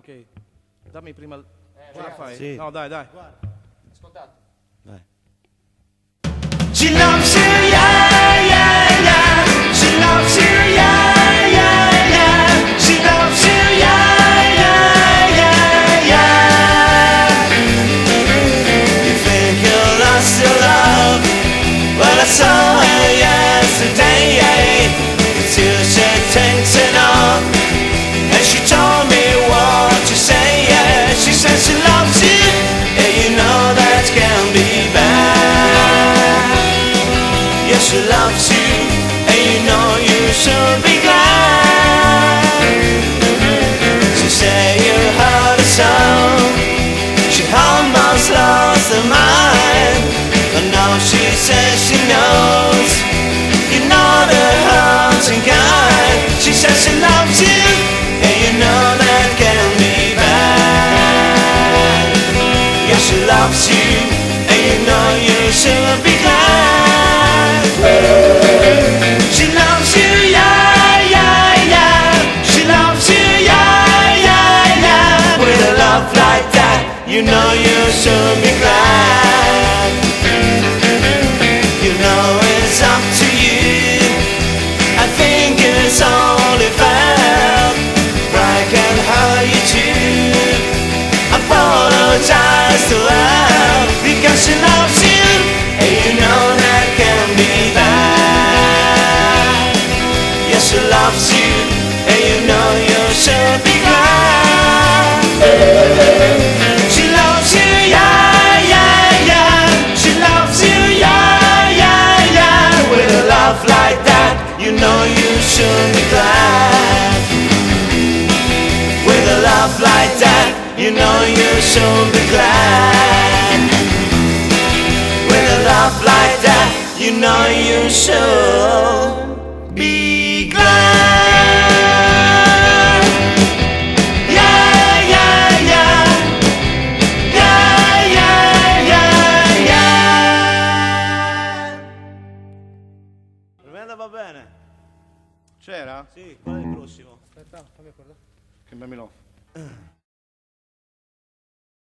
ok. Dammi prima... Ce la guarda, fai? sì. No, dai, dai. Guarda. Ascoltate. Vai. She loves you, yeah, yeah, yeah. She loves you, yeah, yeah, yeah. She loves you, yeah, yeah, yeah, yeah. You think you lost your love? Well, I saw her yesterday. Until she takes it off, and she told me what to say. Yeah, she says she loves you, and you know that can be bad. Yes, she loves you, and you know you should be glad. She said you heard her song, she almost lost her mind, but now she says she knows you're not a hunting kind. She says she loves you, and you know that can be bad. Yes, she loves you, and you know you should be glad. She loves you, yeah, yeah, yeah. She loves you, yeah, yeah, yeah. With a love like that, you know you should be glad. You know it's up to you. I think it's only fair. I can hurt you too. Apologize to her, because she loves you, and you know that can be bad. Yes, she loves you, and you know you should be glad. She loves you, yeah, yeah, yeah. She loves you, yeah, yeah, yeah. With a love like that, you know you should be glad. With a love like that, you know you should be glad. With a love like that, you know you should be glad. Yeah, yeah, yeah. Yeah, yeah, yeah, yeah. Per me andava bene. C'era? Sì, qual è il prossimo? Aspetta, fammi guardare. Che me lo...